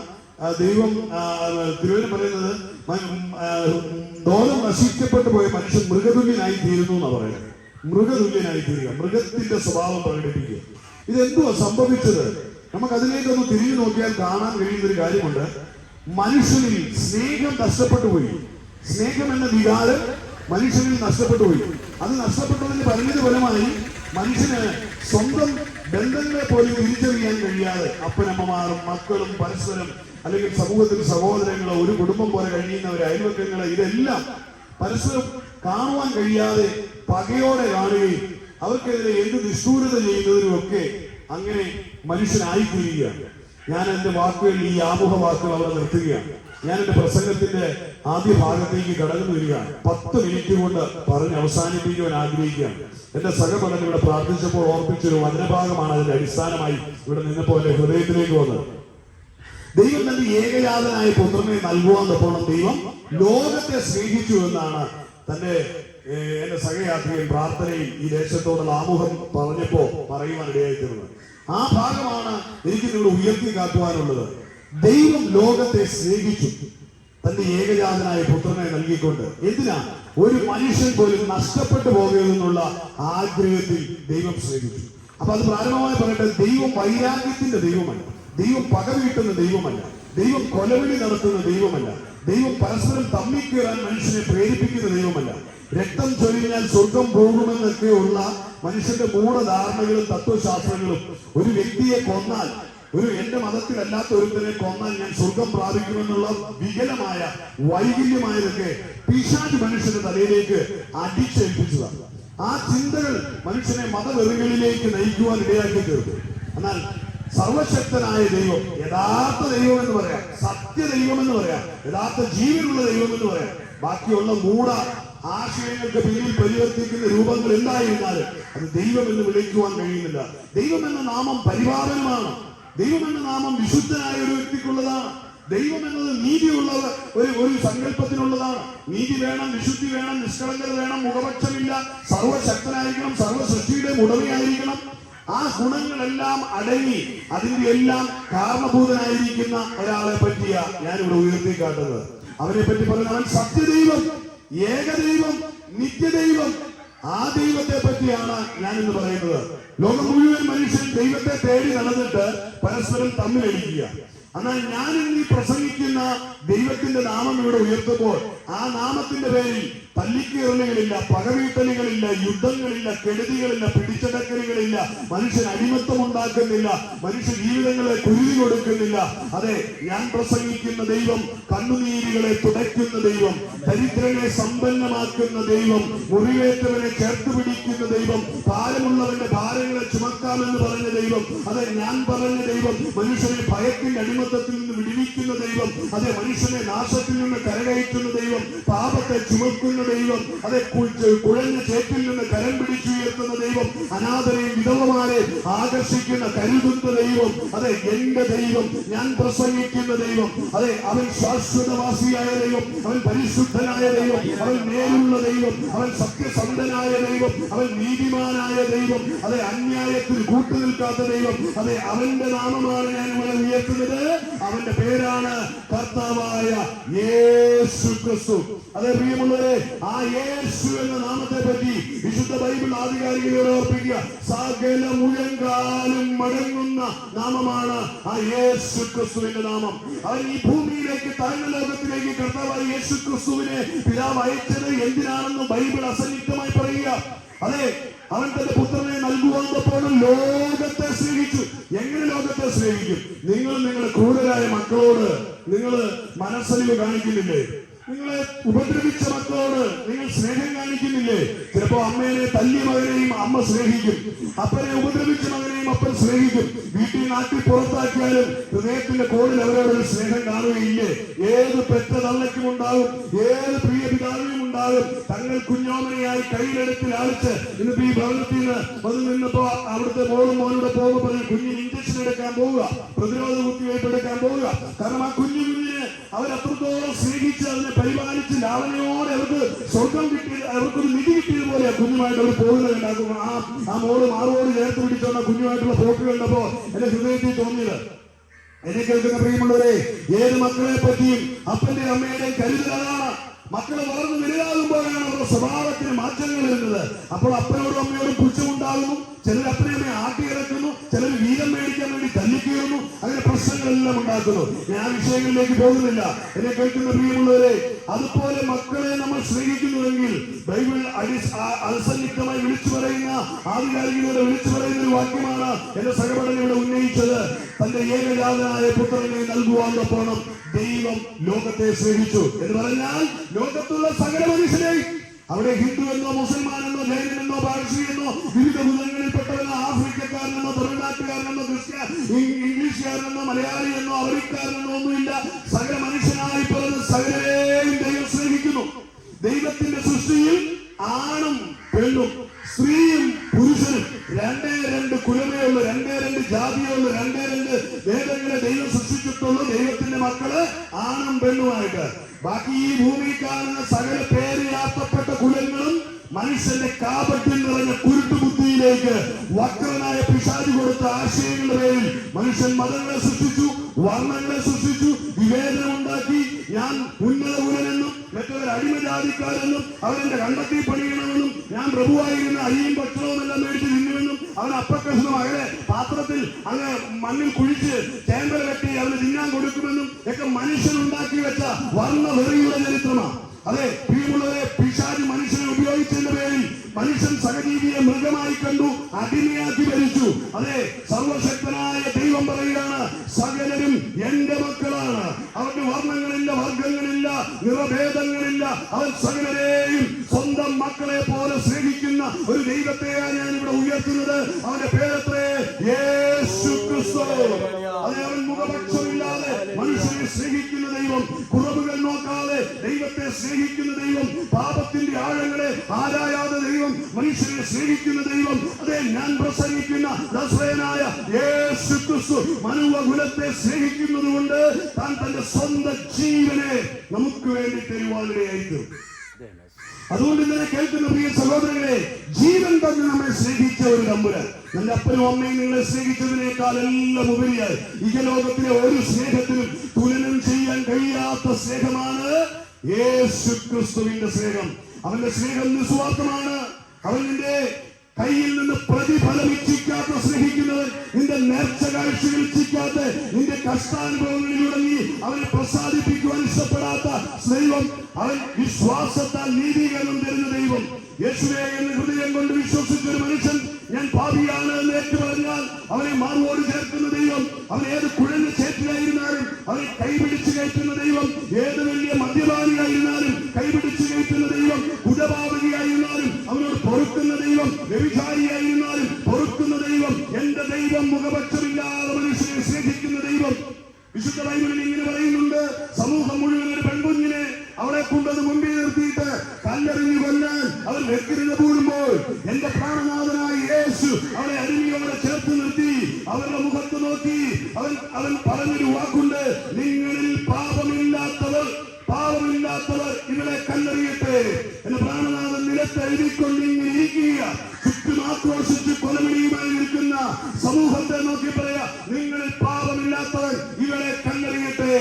തിരുവചനം പറയുന്നത് ദോഷം നശിക്കപ്പെട്ടു പോയ മനുഷ്യൻ മൃഗതുല്യനായി തീരുന്നു എന്നാ പറയുന്നത്. മൃഗതുല്യനായി തീരുക, മൃഗത്തിന്റെ സ്വഭാവം പ്രകടിപ്പിക്കുക. ഇതെന്തുവാ സംഭവിച്ചത്? നമുക്ക് അതിലേക്കൊന്ന് തിരിഞ്ഞു നോക്കിയാൽ കാണാൻ കഴിയുന്ന ഒരു കാര്യമുണ്ട്. മനുഷ്യനിൽ സ്നേഹം നഷ്ടപ്പെട്ടു പോയി. സ്നേഹം എന്ന വികാരം മനുഷ്യനിൽ നഷ്ടപ്പെട്ടു പോയി. അത് നഷ്ടപ്പെട്ടതിന്റെ പരിണിത ഫലമായി മനുഷ്യന് സ്വന്തം ബന്ധങ്ങളെ പോലും തിരിച്ചറിയാൻ കഴിയാതെ അപ്പനമ്മമാരും മക്കളും പരസ്പരം, അല്ലെങ്കിൽ സമൂഹത്തിൽ സഹോദരങ്ങളോ, ഒരു കുടുംബം പോലെ കഴിയുന്നവരെ, അയൽവക്കങ്ങളെ, ഇതെല്ലാം പരസ്പരം കാണുവാൻ കഴിയാതെ പകയോടെ കാണുകയും അവർക്കെതിരെ എന്ത് നിഷ്ഠൂരത ചെയ്യുന്നതിനും ഒക്കെ അങ്ങനെ മനുഷ്യനായിത്തീരുകയാണ്. ഞാൻ എന്റെ വാക്കുകൾ, ഈ ആമുഖ വാക്കുകൾ അവിടെ നിർത്തുകയാണ്. ഞാൻ എന്റെ പ്രസംഗത്തിന്റെ ആദ്യ ഭാഗത്തേക്ക് കടന്നു വരികയാണ്. 10 മിനിറ്റ് കൊണ്ട് പറഞ്ഞ് അവസാനിപ്പിക്കുവാൻ ആഗ്രഹിക്കുകയാണ്. എന്റെ സഹപഠനം ഇവിടെ പ്രാർത്ഥിച്ചപ്പോൾ ഓർപ്പിച്ചൊരു വചനഭാഗമാണ് അതിന്റെ അടിസ്ഥാനമായി ഇവിടെ നിന്നപ്പോൾ എന്റെ ഹൃദയത്തിലേക്ക് വന്നത്. ദൈവം തന്റെ ഏകജാതനായ പുത്രനെ നൽകുവാൻ തപ്പോണം ദൈവം ലോകത്തെ സ്നേഹിച്ചു എന്നാണ് എന്റെ സഹയാത്രികൻ പ്രാർത്ഥനയിൽ ഈ ദേശത്തോടുള്ള ആമുഖം പറഞ്ഞപ്പോ പറയുവാനിടയായിത്തീർന്നത്. ആ ഭാഗമാണ് എനിക്ക് നിങ്ങൾ ഉയർത്തി കാട്ടുവാനുള്ളത്. ദൈവം ലോകത്തെ സ്നേഹിച്ചു തന്റെ ഏകജാതനായ പുത്രനെ നൽകിക്കൊണ്ട്. എന്തിനാ? ഒരു മനുഷ്യൻ പോലും നഷ്ടപ്പെട്ടു പോകരുതെന്നുള്ള ആഗ്രഹത്തിൽ ദൈവം സ്നേഹിച്ചു. അപ്പൊ അത് പ്രാരംഭമായി പറയട്ടെ, ദൈവം വൈരാഗ്യത്തിന്റെ ദൈവമല്ല, ദൈവം പക വീട്ടുന്ന ദൈവമല്ല, ദൈവം കൊലവിളി നടത്തുന്ന ദൈവമല്ല, ദൈവം പരസ്പരം തമ്മിക്കേറാൻ മനുഷ്യനെ പ്രേരിപ്പിക്കുന്ന ദൈവമല്ല. രക്തം ചൊരിഞ്ഞാൽ സ്വർഗം പോകുമെന്നൊക്കെയുള്ള മനുഷ്യന്റെ മൂഢധാരണകളും തത്വശാസ്ത്രങ്ങളും, ഒരു വ്യക്തിയെ കൊന്നാൽ, എന്റെ മതത്തിലല്ലാത്ത ഒരുത്തനെ കൊന്നാൽ ഞാൻ സ്വർഗം പ്രാപിക്കുമെന്നുള്ള വികലമായ വൈകല്യമായതൊക്കെ പിശാച് മനുഷ്യന്റെ തലയിലേക്ക് അടിച്ചേൽപ്പിച്ചതാണ്. ആ ചിന്തകൾ മനുഷ്യനെ മതവെറികളിലേക്ക് നയിക്കുവാൻ ഇടയാക്കി തീർന്നു. എന്നാൽ സർവശക്തനായ ദൈവം, യഥാർത്ഥ ദൈവം എന്ന് പറയാം, സത്യ ദൈവം എന്ന് പറയാം, യഥാർത്ഥ ജീവനുള്ള ദൈവം എന്ന് പറയാം, ബാക്കിയുള്ള മൂഢ ആശയങ്ങൾക്ക് പിന്നിൽ പരിവർത്തിക്കുന്ന രൂപങ്ങൾ എന്തായിരുന്നാലും അത് ദൈവം എന്ന് വിളിക്കുവാൻ കഴിയുന്നില്ല. ദൈവം എന്ന നാമം പരിപാലനമാണ്. ദൈവം എന്ന നാമം വിശുദ്ധനായ ഒരു വ്യക്തിക്കുള്ളതാണ്. ദൈവം എന്നത് നീതിയുള്ള ഒരു സങ്കല്പത്തിനുള്ളതാണ്. നീതി വേണം, വിശുദ്ധി വേണം, നിഷ്കളങ്കത വേണം, മുഖപക്ഷമില്ല, സർവശക്തനായിരിക്കണം, സർവസൃഷ്ടിയുടെ ഉടമയായിരിക്കണം. ആ ഗുണങ്ങളെല്ലാം അടങ്ങി അതിന്റെ എല്ലാം കാരണഭൂതനായിരിക്കുന്ന ഒരാളെ പറ്റിയ ഞാനിവിടെ ഉയർത്തിക്കാട്ടുന്നത്. അവനെ പറ്റി പറയുന്നത് അവൻ സത്യദൈവം, ഏകദൈവം, നിത്യദൈവം. ആ ദൈവത്തെ പറ്റിയാണ് ഞാൻ ഇന്ന് പറയുന്നത്. ലോകം മുഴുവൻ മനുഷ്യൻ ദൈവത്തെ തേടി നടന്നിട്ട് പരസ്പരം തമ്മിലടിക്കുക. എന്നാൽ ഞാൻ ഇന്ന് പ്രസംഗിക്കുന്ന ദൈവത്തിന്റെ നാമം ഇവിടെ ഉയർത്തുമ്പോൾ ആ നാമത്തിന്റെ പേരിൽ തല്ലിക്കേറലുകളില്ല, പകവീട്ടലുകളില്ല, യുദ്ധങ്ങളില്ല, കെടുതികളില്ല, പിടിച്ചടക്കലുകളില്ല, മനുഷ്യൻ അടിമത്തം ഉണ്ടാക്കുന്നില്ല, മനുഷ്യ ജീവിതങ്ങളെ കുരുതി കൊടുക്കുന്നില്ല. അതെ, ഞാൻ പ്രസംഗിക്കുന്ന ദൈവം കണ്ണുനീരുകളെ തുടയ്ക്കുന്ന ദൈവം, ദരിദ്രനെ സമ്പന്നമാക്കുന്ന ദൈവം, മുറിവേറ്റവനെ ചേർത്ത് പിടിക്കുന്ന ദൈവം, ഭാരമുള്ളവന്റെ ഭാരങ്ങളെ ചുമക്കാമെന്ന് പറഞ്ഞ ദൈവം. അതെ, ഞാൻ പറഞ്ഞ ദൈവം മനുഷ്യനെ ഭയത്തിന്റെ അടിമത്തത്തിൽ നിന്ന് വിടുവിക്കുന്ന ദൈവം. അതെ, മനുഷ്യനെ നാശത്തിൽ നിന്ന് കരകയറ്റുന്ന ദൈവം, പാപത്തെ ചുമക്കുന്ന ദൈവം. അതെ, കുഴഞ്ഞ ചേറ്റിൽ നിന്ന് കരം പിടിച്ചുയർത്തുന്ന ദൈവം, അനാഥരെയും വിധവമാരെ ആകർഷിക്കുന്ന കരുതുന്ന ദൈവം. അതെ, എന്റെ ദൈവം, ഞാൻ പ്രസംഗിക്കുന്ന ദൈവം. അതെ, അവൻ ശാശ്വതവാസിയായ ദൈവം, അവൻ പരിശുദ്ധനായ ദൈവം, അവൻ നേരുള്ള ദൈവം, അവൻ സത്യസന്ധനായ ദൈവം, അവൻ നീതിമാനായ ദൈവം. അതെ, അന്യായത്തിന് കൂട്ടുനിൽക്കാത്ത ദൈവം. അതെ, അവന്റെ നാമമാണ് ഞാൻ ഇവിടെ ഉയർത്തുന്നത്. അവന്റെ പേരാണ് കർത്താവായ യേശു ക്രിസ്തു. അതെ പ്രിയമുള്ളവരെ, ആ യേശു എന്ന നാമത്തെ പറ്റി വിശുദ്ധ ബൈബിൾ ആധികാരികതയോടെ ഓർപ്പിക്കുക. സകല മുഴങ്കാലും മടങ്ങുന്ന നാമമാണ് ആ യേശു ക്രിസ്തുവിന്റെ നാമം. അവൻ ഈ ഭൂമിയിലേക്ക്, താഴ്ന്ന ലോകത്തിലേക്ക് കർത്താവായ യേശു ക്രിസ്തുവിനെ പിതാവ് അയച്ചത് എന്തിനാണെന്ന് ബൈബിൾ അസന്നിഗ്ധമായി പറയുക. അതെ, അവൻ തന്റെ പുത്രനെ നൽകുവാനപ്പോഴും ലോകത്തെ സ്നേഹിച്ചു. എങ്ങനെ ലോകത്തെ സ്നേഹിക്കും? നിങ്ങൾ നിങ്ങളുടെ ക്രൂരരായ മക്കളോട് നിങ്ങൾ മനസ്സലിവ് കാണിക്കുന്നില്ലേ? നിങ്ങളെ ഉപദ്രവിച്ച മക്കളോട് നിങ്ങൾ സ്നേഹം കാണിക്കുന്നില്ലേ? ചിലപ്പോ അമ്മേനെ തല്ലിയ മകനെയും അമ്മ സ്നേഹിക്കും, അപ്പനെ ഉപദ്രവിച്ച മകനെയും അപ്പൻ സ്നേഹിക്കും. വീട്ടിൽ നാട്ടിൽ പുറത്താക്കിയാലും ഹൃദയത്തിന്റെ കോണിൽ അവരോടൊരു സ്നേഹം കാണുകയില്ലേ? ഏത് പെറ്റ തള്ളയ്ക്കും ഉണ്ടാകും, ഏത് പ്രിയ പിതാവിനും ഉണ്ടാകും. തങ്ങൾ കുഞ്ഞോമനയായി കയ്യിലെടുത്ത് ലാളിച്ച് ഇന്നിപ്പോ ഈ ഭവനത്തിൽ നിന്ന് വന്ന് നിന്നപ്പോ അവിടുത്തെ മോനോട് പോകുമ്പോ പറഞ്ഞ് കുഞ്ഞിന് ഇഞ്ചക്ഷൻ എടുക്കാൻ പോവുക, പ്രതിരോധ കുത്തിവയ്പ് എടുക്കാൻ പോവുക. കാരണം ആ കുഞ്ഞിനെ അവരത്രത്തോളം സ്നേഹിച്ച് അതിനെ പരിപാലിച്ച് ലാവനയോടെ അവർക്ക് സ്വർഗം കിട്ടിയത്, അവർക്കൊരു നിധി കിട്ടിയതുപോലെ കുഞ്ഞുമായിട്ട് അവർ പോകുന്നത് ഉണ്ടാക്കും. ആ മോള് മാറോട് ചേർത്ത് പിടിച്ചോണ്ട കുഞ്ഞുമായിട്ടുള്ള പോക്ക് കണ്ടപ്പോ എന്റെ ഹൃദയത്തിൽ തോന്നിയത്. എന്നെ കേൾക്കുന്ന പ്രിയമുള്ളവരെ, ഏത് മക്കളെ പറ്റിയും അപ്പന്റെ അമ്മയുടെയും കരുതലാണ്. മക്കളെ വളർന്ന് വലുതാകുമ്പോഴാണ് അവരുടെ സ്വഭാവത്തിന് മാറ്റങ്ങൾ വരുന്നത്. അപ്പോൾ അപ്പനോടും അമ്മയോടും പുച്ഛമുണ്ടാകുന്നു. ചിലർ അപ്പനെ അമ്മയെ ആട്ടിയിറക്കുന്നു, ചിലർ വീതം മേടിക്കാൻ വേണ്ടി തല്ലിക്കയറുന്നു. അങ്ങനെ പ്രശ്നങ്ങളെല്ലാം ഉണ്ടാക്കുന്നു. ഞാൻ ആ വിഷയങ്ങളിലേക്ക് പോകുന്നില്ല. എന്നെ കേൾക്കുന്ന പ്രിയമുള്ളവരെ, അതുപോലെ മക്കളെ നമ്മൾ സ്നേഹിക്കുന്നുവെങ്കിൽ ബൈബിൾ അസന്നിഗ്ധമായി വിളിച്ചു പറയുന്ന, ആധികാരികതയോടെ വിളിച്ചു പറയുന്ന ഒരു വാക്യമാണ് എന്റെ സഹപഠനം ഇവിടെ ഉന്നയിച്ചത്. തന്റെ ഏകജാതനായ പുത്രനെ നൽകുവാനൊപ്പം ദൈവം ലോകത്തെ സ്നേഹിച്ചു എന്ന് പറഞ്ഞാൽ ലോകത്തുള്ള സകല മനുഷ്യരെയും, അവിടെ ഹിന്ദു എന്നോ മുസൽമാനെന്നോ ജൈനനെന്നോ പാഴ്സിയെന്നോ വിവിധ ബുധങ്ങളിൽപ്പെട്ടവനോ ആഫ്രിക്കക്കാരനെന്നോ തമിഴ്നാട്ടുകാരനെന്നോ ഇംഗ്ലീഷുകാരനെന്നോ മലയാളിയെന്നോ അമേരിക്കാരനെന്നോ ഒന്നുമില്ല. സകല മനുഷ്യനായി പറഞ്ഞ സകലരെയും ദൈവം സ്നേഹിക്കുന്നു. ദൈവത്തിന്റെ സൃഷ്ടിയിൽ ആണും പെണ്ണും, സ്ത്രീയും പുരുഷനും, രണ്ടേ രണ്ട് കുലമേ ഉള്ളൂ, രണ്ടേ രണ്ട് ജാതിയേ ഉള്ളൂ, രണ്ടേ രണ്ട് വേദങ്ങളെ ദൈവം സൃഷ്ടിച്ചിട്ടുള്ളൂ. ദൈവത്തിന്റെ മക്കള് ആണും പെണ്ണുമായിട്ട്. ബാക്കി ഈ ഭൂമിയിൽ കാണുന്ന സകല പേരിലാത്തപ്പെട്ട കുലങ്ങളും മനുഷ്യന്റെ കാപട്യം നിറഞ്ഞ കുരുട്ടുബുദ്ധിയിലേക്ക് വക്രനായ പിശാച് കൊടുത്ത ആശയങ്ങളുടെ പേരിൽ മനുഷ്യൻ മതങ്ങളെ സൃഷ്ടിച്ചു, വർണ്ണങ്ങളെ സൃഷ്ടിച്ചു, വിവേചനം ഉണ്ടാക്കി. ഞാൻ ഉന്നത കുലനെന്നും മറ്റൊരു അടിമജാതിക്കാരെന്നും അവരെന്റെ കണ്ടെത്തി പണിയണമെന്നും ഞാൻ പ്രഭുവായിരുന്ന അരിയും ഭക്ഷണവും എല്ലാം മേടിച്ച് തിന്നുമെന്നും അവൻ അപ്പക്കഷ്ണം അകലെ പാത്രത്തിൽ അങ്ങ് മണ്ണിൽ കുഴിച്ച് ചേമ്പല കെട്ടി അവന് തിന്നാൻ കൊടുക്കുമെന്നും ഒക്കെ മനുഷ്യൻ ഉണ്ടാക്കി വെച്ച വർണ്ണ വെറിയുടെ ചരിത്രമാണ്. അതെ പ്രിയമുള്ളവരെ, പിശാച് മനുഷ്യനെ ഉപയോഗിച്ചതിന്റെ പേരിൽ മനുഷ്യൻ സഹജീവിയെ മൃഗമായി കണ്ടു, അടിമയാക്കി ഭരിച്ചു. അതെ, സർവശക്തനായ ദൈവം പറയുകയാണ്, സകലരും എന്റെ മക്കളാണ്. അവർക്ക് വർണ്ണങ്ങളില്ല, വർഗങ്ങളില്ല, നിറഭേദങ്ങളില്ല. അവൻ സകലരെയും സ്വന്തം മക്കളെ പോലെ സ്നേഹിക്കുന്ന ഒരു ദൈവത്തെയാണ് ഞാൻ ഇവിടെ ഉയർത്തുന്നത്. അവന്റെ പേരത്രേ യേശു ക്രിസ്തു. അതെ, അവൻ മുഖപക്ഷമില്ലാതെ മനുഷ്യനെ സ്നേഹിക്കുന്ന ദൈവം, കുറവുകൾ നോക്കാതെ ദൈവത്തെ സ്നേഹിക്കുന്ന ദൈവം, പാപത്തിന്റെ ആഴങ്ങളെ ആരായാതെ ദൈവം മനുഷ്യനെ സ്നേഹിക്കുന്ന ദൈവം. അതെ, ഞാൻ പ്രസംഗിക്കുന്ന നസ്രയനായ യേശു ക്രിസ്തു മനുവകുലത്തെ സ്നേഹിക്കുന്നത് കൊണ്ട് താൻ തന്റെ സ്വന്തം ജീവനെ നമുക്ക് വേണ്ടി തരുവാനിടയായിരിക്കും. അതുകൊണ്ട് ഇന്നലെ കേൾക്കുന്ന പ്രിയ സഹോദരങ്ങളെ, ജീവൻ തന്നെ നമ്മെ സ്നേഹിച്ച ഒരു തമ്പുരാൻ, എന്റെ അപ്പനും അമ്മയും നിങ്ങളെ സ്നേഹിച്ചതിനേക്കാൾ എല്ലാം ഉപരിയായി ഇഹലോകത്തിലെ ഒരു സ്നേഹത്തിനും തുലനം ചെയ്യാൻ കഴിയാത്ത സ്നേഹമാണ് യേശു ക്രിസ്തുവിന്റെ സ്നേഹം. അവന്റെ സ്നേഹം നിസ്വാർത്ഥമാണ്. അവൻ നിന്റെ കയ്യിൽ നിന്ന് പ്രതിഫലം ഇച്ഛിക്കാത്ത സ്നേഹിക്കുന്നത്, നിന്റെ നേർച്ച കാഴ്ചകൾ ഇച്ഛിക്കാത്ത, നിന്റെ കഷ്ടാനുഭവങ്ങളിലുടങ്ങി അവനെ പ്രസാദിപ്പിക്കുവാൻ ഇഷ്ടപ്പെടാത്ത ദൈവം, അവൻ വിശ്വാസത്താൽ നീതീകരണം തരുന്ന ദൈവം. യേശുവേ എന്ന് ഹൃദയം കൊണ്ട് വിശ്വസിച്ച ഒരു മനുഷ്യൻ ഞാൻ പാപിയാണ് എന്ന് ഏറ്റു പറഞ്ഞാൽ അവനെ മാർവോട് ചേർക്കുന്ന ദൈവം. അവൻ ഏത് കുഴഞ്ഞ ചേറ്റിലായിരുന്നാലും അവനെ കൈപിടിച്ച് കയറ്റുന്ന ദൈവം. ഏത് വലിയ മദ്യപാനിയായിരുന്നാലും കൈപിടിച്ച് കയറ്റുന്ന ദൈവം. കുടപാതകയായിരുന്നാലും അവനോട് പൊറുക്കുന്ന ദൈവം. വ്യഭിചാരിയായിരുന്നാലും പൊറുക്കുന്ന ദൈവം. എന്റെ ദൈവം മുഖപക്ഷമില്ലാതെ മനുഷ്യനെ സ്നേഹിക്കുന്ന ദൈവം. വിശുദ്ധ ബൈബിളിൽ ഇങ്ങനെ പറയുന്നുണ്ട്, സമൂഹം മുഴുവൻ ഒരു പെൺകുഞ്ഞിനെ അവളെ കൊണ്ടത് മുമ്പിൽ നിർത്തിയിട്ട് കല്ലെറിഞ്ഞു കൊല്ലാൻ അവർ വ്യക്തിരുന്ന് കൂടുമ്പോൾ എന്റെ പ്രാണനാഥനായ യേശു അവളെ അരുവിയോടെ ചേർത്ത് നിർത്തി അവരുടെ മുഖത്ത് നോക്കി അവൻ പറഞ്ഞൊരു വാക്കുണ്ട്, നിങ്ങളിൽ പാപമില്ലാത്തവർ ഇവളെ കല്ലെറിയട്ടെ. എന്റെ പ്രാണനാഥൻ നിലത്ത് എഴുതിക്കൊണ്ട് ഇങ്ങനെ ഇരിക്കുക. ചുറ്റും ആക്രോശിച്ച് കൊലവിളിയുമായി നിൽക്കുന്ന സമൂഹത്തെ നോക്കി പറയാ, നിങ്ങളിൽ പാപമില്ലാത്തവൻ ഇവളെ കല്ലെറിയട്ടെ.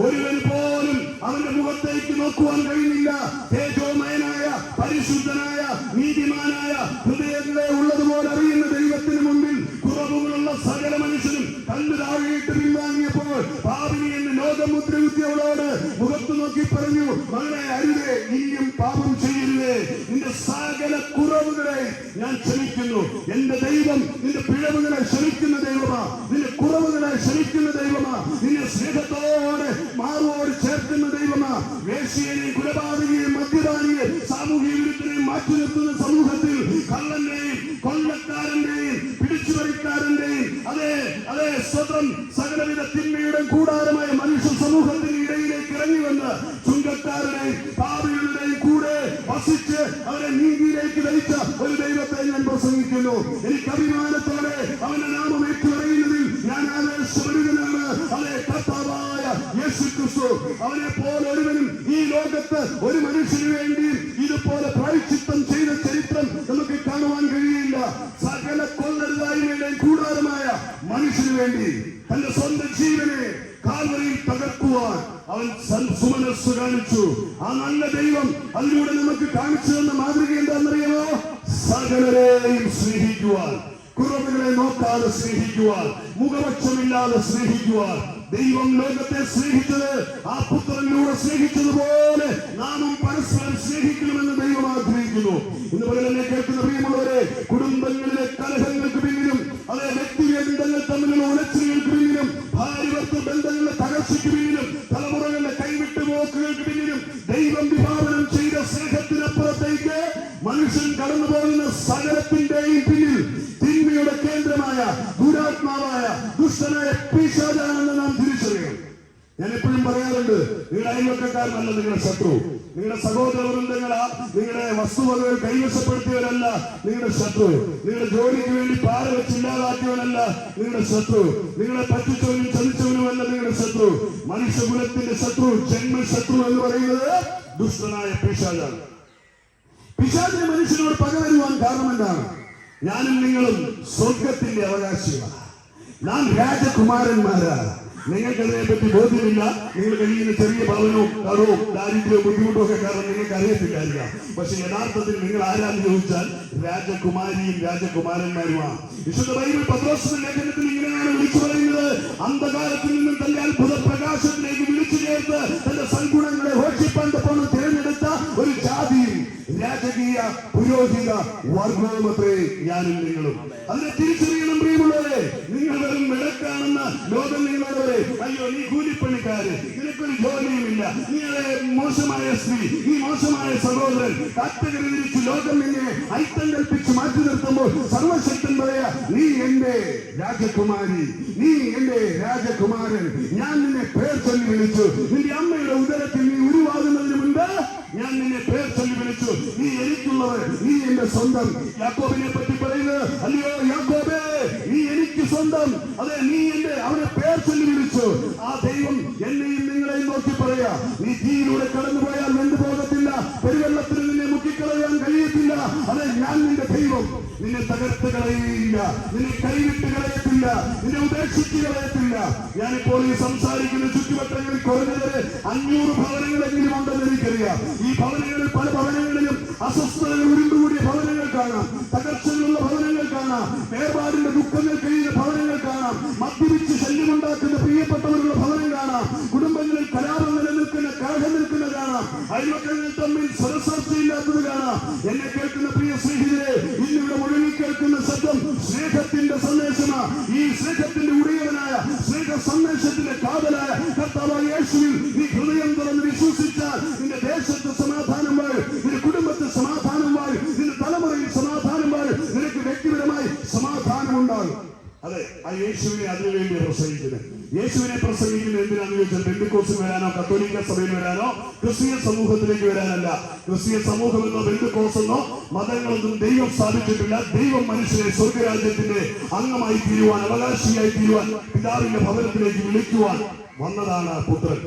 ഒരുവൻ പോലും അവന്റെ മുഖത്തേക്ക് നോക്കുവാൻ കഴിയുന്നില്ല. തേജോമയനായ, പരിശുദ്ധനായ, നീതിമാനായ, ഹൃദയങ്ങളെ ഉള്ളതുപോലെ അറിയുന്ന ദൈവത്തിന് മുമ്പിൽ കുറവുകളുള്ള സകല മനുഷ്യനും കല്ല് താഴെയിട്ട് പിൻവാങ്ങിയപ്പോൾ പാപിനി എന്ന് ലോകമുദ്ര കുത്തിയവളോട് മുഖത്ത് നോക്കി പറഞ്ഞു, മകളെ അരുതേ, ഇനിയും പാപം ചെയ്യരുതേ. നിന്റെ സകല കുറവുകളെ ഞാൻ ക്ഷമിക്കുന്നു. എന്റെ ദൈവം നിന്റെ പിഴവുകളെ ക്ഷമിക്കുന്ന ദൈവമാ, നിന്റെ കുറവുകളെ ക്ഷമിക്കുന്ന ദൈവമാ, നിന്നെ സ്നേഹത്തോടെ മാറോട് ചേർക്കുന്ന ദൈവമാ. വേശ്യയെയും കുലപാതകയെയും മദ്യപാനിയെ സാമൂഹ്യ വിരുദ്ധനെയും മാറ്റി നിർത്തുന്ന സമൂഹത്തിൽ കള്ളന്റെയും കൊള്ളക്കാരന്റെയും പിടിച്ചുപറിക്കാരന്റെയും അതേ സ്വതം സകലവിധ തിന്മയുടെ കൂടാരമായ മനുഷ്യ സമൂഹത്തിന് ഇടയിലേക്ക് ഇറങ്ങി വന്ന് ചുങ്കക്കാരുടെയും പാപികളുടെയും കൂടെ വസിച്ച് അവരെ നീതിയിലേക്ക് നയിച്ച ഒരു ദൈവത്തെ ഞാൻ പ്രസംഗിക്കുന്നു. എനിക്ക് അഭിമാനത്തോടെ അവന്റെ നാമം ഏറ്റുപറയുന്നതിൽ ഞാൻ ആവേശപ്പെടുകയാണ്. അതേ കർത്താവായ യേശു ക്രിസ്തു, അവനെ പോലെ ഒരുവനും ഈ ലോകത്ത് ഒരു മനുഷ്യന് വേണ്ടിയും ഇതുപോലെ പ്രായശ്ചിത്തം ചെയ്ത ചരിത്രം നമുക്ക് കാണുവാൻ കഴിയില്ല. സകല കൊള്ളരുതായ്മയുടെ കൂടാരമായ മനുഷ്യന് വേണ്ടി തന്റെ സ്വന്തം ജീവനെ കാൽവരിയിൽ തകർക്കുവാൻ അവൻ സുമനസ്സ് കാണിച്ചു. ആ നല്ല ദൈവം അതിലൂടെ നമുക്ക് കാണിച്ചു തന്ന മാതൃക എന്താണെന്നറിയാമോ? സകലരെയും സ്നേഹിക്കുവാൻ, കുറവുകളെ നോക്കാതെ സ്നേഹിക്കുവാൻ, മുഖപക്ഷമില്ലാതെ സ്നേഹിക്കുവാൻ. ദൈവം ലോകത്തെ സ്നേഹിച്ചത് ആ പുത്രനിലൂടെ സ്നേഹിച്ചതുപോലെ നാമും പരസ്പരം സ്നേഹിക്കണമെന്ന് ദൈവം ആഗ്രഹിക്കുന്നു. ഇന്ന് പകലെന്നെ കേൾക്കുന്ന പ്രിയമുള്ളവരെ, കുടുംബങ്ങളിലെ കലഹങ്ങൾക്ക് പിന്നിലും, അതേ വ്യക്തിബന്ധങ്ങൾ തമ്മിലുള്ള ഉലച്ചിലുകൾക്ക് പിന്നിലും, ഭാര്യ-ഭർത്തൃ ബന്ധങ്ങളുടെ തകർച്ചയ്ക്ക് പിന്നിലും, തലമുറകളുടെ കൈവിട്ടു പോക്കുകൾക്ക് പിന്നിലും ദൈവം വിഭാവനം ചെയ്ത സ്നേഹത്തിനപ്പുറത്തേക്ക് മനുഷ്യൻ കടന്നു പോകുന്ന സകലത്തിന്റെയും പിന്നിൽ തിന്മയുടെ കേന്ദ്രമായ ദുരാത്മാവായ ദുഷ്ടനായ പിശാചാണെന്ന് നാം തിരിച്ചറിയണം. ഞാൻ എപ്പോഴും പറയാറുണ്ട്, നിങ്ങളുടെ അയൽവക്കക്കാരനല്ല നിങ്ങളുടെ ശത്രു. നിങ്ങളുടെ സഹോദര വൃന്ദങ്ങളാ, നിങ്ങളുടെ വസ്തുവകകൾ കൈവശപ്പെടുത്തിയവരല്ല നിങ്ങളുടെ ശത്രു. നിങ്ങളുടെ ജോലിക്ക് വേണ്ടി പാറ വെച്ചില്ലാതാക്കിയവനല്ല നിങ്ങളുടെ ശത്രു. നിങ്ങളെ പറ്റിച്ചവനും ചതിച്ചവനുമല്ല നിങ്ങളുടെ ശത്രു. മനുഷ്യകുലത്തിന്റെ ശത്രു, ജന്മശത്രു എന്ന് പറയുന്നത് ദുഷ്ടനായ പിശാചാണ്. പിശാചിന് മനുഷ്യനോട് പക വരുവാൻ കാരണം എന്താണ്? ഞാനും നിങ്ങളും സ്വർഗത്തിന്റെ അവകാശികളാണ്. നാം രാജകുമാരന്മാരാണ്. നിങ്ങൾക്കതിനെ പറ്റി ബോധ്യമില്ല. നിങ്ങൾ കഴിയുന്ന ചെറിയ ഭവനവും കടവും ദാരിദ്ര്യവും ബുദ്ധിമുട്ടും ഒക്കെ കാരണം നിങ്ങൾക്ക് അറിയത്തില്ലായിരിക്കാം. പക്ഷെ യഥാർത്ഥത്തിൽ നിങ്ങൾ ആരാന്ന് ചോദിച്ചാൽ രാജകുമാരിയും രാജകുമാരന്മാരുമാണ്. വിശുദ്ധ ബൈബിൾ പത്രോസിന്റെ ലേഖനത്തിൽ ഇങ്ങനെയാണ് വിളിച്ചു പറയുന്നത്, അന്ധകാരത്തിൽ നിന്നും തന്റെ അത്ഭുത പ്രകാശത്തിലേക്ക് വിളിച്ചു ചേർത്ത് തന്റെ സൽഗുണങ്ങളെ ഘോഷിപ്പാൻ തിരഞ്ഞെടുത്ത ഒരു ജാതിയും രാജകീയ പുരോഹിത വർഗവുമത്രേ ഞാനും നിങ്ങളും. അതിനെ തിരിച്ചറിയണം പ്രിയമുള്ളവരെ. നിങ്ങൾ വെറും വിളക്കാണെന്ന് ലോകം നിങ്ങളോട് പറയും, അയ്യോ നീ കൂലിപ്പണിക്കാര്, നിനക്കൊരു ജോലിയുമില്ല, നീ മോശമായ സ്ത്രീ, നീ മോശമായ സഹോദരൻ. കാറ്റഗറി തിരിച്ച് ലോകം നിന്നെ ഐക്യം കൽപ്പിച്ച് മാറ്റി നിർത്തുമ്പോൾ സർവശക്തൻ പറയാ, നീ എന്റെ രാജകുമാരി, നീ എന്റെ രാജകുമാരൻ. ഞാൻ നിന്നെ പേർ ചൊല്ലി വിളിച്ചു. നിന്റെ അമ്മയുടെ ഉദരത്തിൽ നീ ഉരുവാകുന്നതിന് മുൻപ് നിന്നെ പേർ ചൊല്ലി വിളിച്ചു. നീ എനിക്കുള്ളത്, നീ എന്റെ സ്വന്തം. യാക്കോബിനെ പറ്റി പറയുന്നത്, അല്ലയോ യാക്കോബേ, നീ എനിക്ക് സ്വന്തം. അതെ, നീ എന്റെ, അവനെ പേർ ചൊല്ലി വിളിച്ചു. ആ ദൈവം എന്നെയും നിങ്ങളെയും നോക്കി പറയാ, നീ തീയിലൂടെ കടന്നുപോയാൽ വെന്തുപോകത്തില്ല, പെരുവെള്ളത്തിൽ നിന്നെ മുക്കിക്കളയാൻ കഴിയത്തില്ല. അതെ, ഞാൻ നിന്റെ ദൈവം, നിന്നെ തകർത്ത് കളയുകയില്ല, നിന്നെ കൈവിട്ട് കളയത്തില്ല, നിന്നെ ഉപേക്ഷിച്ച് കളയത്തില്ല. ഞാനിപ്പോൾ ഈ സംസാരിക്കുന്ന ചുറ്റുവട്ടങ്ങളിൽ കുറഞ്ഞത് 500 ഭവനങ്ങളെങ്കിലും ഉണ്ടെന്ന് എനിക്കറിയാം. ഈ ഭവനങ്ങളിൽ പല ഭവനങ്ങളിലും അസ്വസ്ഥതകൾ ഉരുണ്ടുകൂടിയ ഭവനങ്ങൾ കാണാം, തകർച്ചകളുള്ള ഭവനങ്ങൾ കാണാം, വേർപാടിന്റെ ദുഃഖങ്ങൾ കഴിയുന്ന ഭവനങ്ങൾ കാണാം, മദ്യപിച്ച് ശല്യമുണ്ടാക്കുന്ന പ്രിയപ്പെട്ടവരുള്ള ഭവനം കാണാം, കുടുംബങ്ങളിൽ കലാപം നിലനിൽക്കുന്ന, കലഹം നിൽക്കുന്ന കാണാം, അയൽവക്കങ്ങൾ തമ്മിൽ സ്വരസാക്ഷിയില്ലാത്തത് കാണാം. എന്നെ കേൾക്കുന്ന പ്രിയ സ്നേഹിതരെ, ഇന്നിവിടെ മുഴുവൻ കേൾക്കുന്ന ശബ്ദം സ്നേഹത്തിന്റെ സന്ദേശമാണ്. ഈ സ്നേഹത്തിന്റെ ഉടയവനായ, സ്നേഹ സന്ദേശത്തിന്റെ കാതലായ കർത്താവായ യേശുവിൽ നീ ഹൃദയം തുറന്ന് വിശ്വസിച്ചാൽ നിന്റെ ദേശത്ത് സമാധാനം വാഴും, നിന്റെ കുടുംബത്തിൽ സമാധാനം വാഴും, നിന്റെ തലമുറയിൽ സമാധാനം വാഴും, നിനക്ക് വ്യക്തിപരമായി സമാധാനം ഉണ്ടാകും. അതെ, ആ യേശുവിനെ അതിനുവേണ്ടി പ്രസംഗിക്കുന്നത്. യേശുവിനെ പ്രസംഗിക്കുന്നത് എന്തിനാന്ന് ചോദിച്ചാൽ പെന്തക്കോസ്തിൽ വരാനോ, കത്തോലിക്ക സഭയിൽ വരാനോ, ക്രിസ്തീയ സമൂഹത്തിലേക്ക് വരാനല്ല. ക്രിസ്തീയ സമൂഹമെന്നോ പെന്തക്കോസ്തെന്നോ മതങ്ങളൊന്നും ദൈവം സ്ഥാപിച്ചിട്ടില്ല. ദൈവം മനുഷ്യനെ സ്വർഗരാജ്യത്തിന്റെ അംഗമായി തീരുവാൻ, അവകാശിയായി തീരുവാൻ, പിതാവിന്റെ ഭവനത്തിലേക്ക് വിളിക്കുവാൻ വന്നതാണ് പുത്രൻ.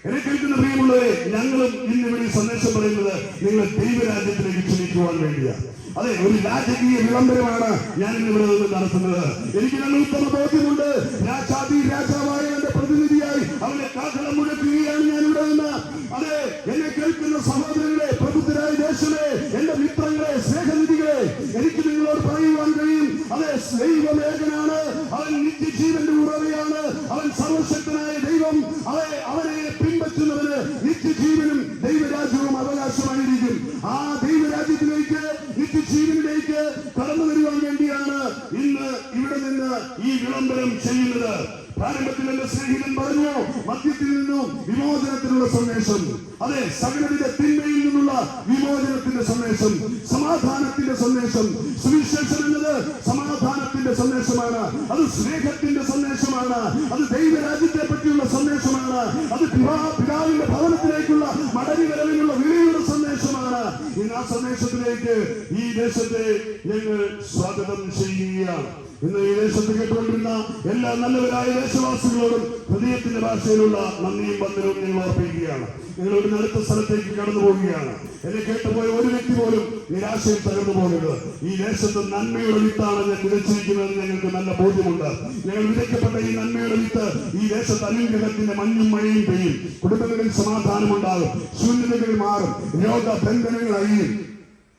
എന്നെ കേൾക്കുന്ന പ്രിയമുള്ളവരെ, ഞങ്ങളും ഇന്നിവിടെ സന്ദേശം പറയുന്നത് നിങ്ങളെ ദൈവരാജ്യത്തിലേക്ക് ക്ഷണിക്കുവാൻ വേണ്ടിയാണ്. അതെ, ഒരു രാജകീയ വിളംബരമാണ് ഞാൻ ഇന്നിവിടെ നിന്ന് നടത്തുന്നത്. എനിക്ക് നല്ല ഉത്തമ ബോധ്യമുണ്ട്. രാജാതി രാജാവായ എന്റെ പ്രതിനിധിയായി അവന്റെ കാഹളം മുഴക്കുകയാണ് ഞാൻ ഇവിടെ നിന്ന്. അതെ, എന്നെ കേൾക്കുന്ന സഹോദരങ്ങളെ, പ്രബുദ്ധരായ ദേശമേ, എന്റെ മിത്രങ്ങളെ, സ്നേഹനിധികളെ, എനിക്ക് നിങ്ങളോട് പറയുവാൻ കഴിയും. അതെ, ദൈവമേകനാണ്, അവൻ നിത്യജീവന്റെ ഉറവയാണ്, അവൻ സർവശക്തനായ ദൈവം. അതെ, അവനെ പിൻപറ്റുന്നവന് നിത്യജീവനും ദൈവരാജ്യവും അവകാശമായിരിക്കും. ആ ദൈവരാജ്യത്തിലേക്ക്, നിത്യജീവനിലേക്ക് കടന്നു വരുവാൻ വേണ്ടിയാണ് ഇന്ന് ഇവിടെ നിന്ന് ഈ വിളംബരം ചെയ്യുന്നത്. പ്രാരംഭത്തിൽ എന്റെ സ്നേഹിതൻ പറഞ്ഞു, മദ്യത്തിൽ നിന്നും വിമോചനത്തിനുള്ള സന്ദേശം. അതെ, സകലവിധ തിന്മയിൽ നിന്നുള്ള വിമോചനത്തിന്റെ സന്ദേശം, സമാധാനത്തിന്റെ സന്ദേശം. സുവിശേഷം എന്നത് സമാധാനത്തിന്റെ സന്ദേശമാണ്, അത് സ്നേഹത്തിന്റെ സന്ദേശമാണ്, അത് ദൈവരാജ്യത്തെ പറ്റിയുള്ള സന്ദേശമാണ്, അത് പിതാവിന്റെ ഭവനത്തിലേക്കുള്ള മടങ്ങി വരവിനുള്ള വിളിയുടെ സന്ദേശമാണ്. ഇന്ന് ആ സന്ദേശത്തിലേക്ക് ഈ ദേശത്തെ ഞങ്ങൾ സ്വാഗതം ചെയ്യുകയാണ്. ഇന്ന് ഈ ദേശത്ത് കേട്ടുകൊണ്ടിരുന്ന എല്ലാ നല്ലവരായ ദേശവാസികളോടും ഹൃദയത്തിന്റെ ഭാഷയിലുള്ള നന്ദിയും വന്ദനവും ഞങ്ങൾ അർപ്പിക്കുകയാണ്. നിങ്ങൾ ഒരു അടുത്ത സ്ഥലത്തേക്ക് കടന്നു പോവുകയാണ്. എന്നെ കേട്ടുപോയ ഒരു വ്യക്തി പോലും നിരാശയിൽ തകർന്നു പോകരുത്. ഈ ദേശത്ത് നന്മയുടെ വിത്താണ് ഞാൻ വിതച്ചിരിക്കുന്നത്. ഞങ്ങൾക്ക് നല്ല ബോധ്യമുണ്ട്. ഞങ്ങൾ വിതയ്ക്കപ്പെട്ട ഈ നന്മയുടെ വിത്ത് ഈ ദേശത്ത് അനുഗ്രഹത്തിന്റെ മഞ്ഞും മഴയും പെയ്യും. കുടുംബങ്ങളിൽ സമാധാനമുണ്ടാകും, ശൂന്യതകൾ മാറും, രോഗബന്ധനങ്ങൾ അഴിയും.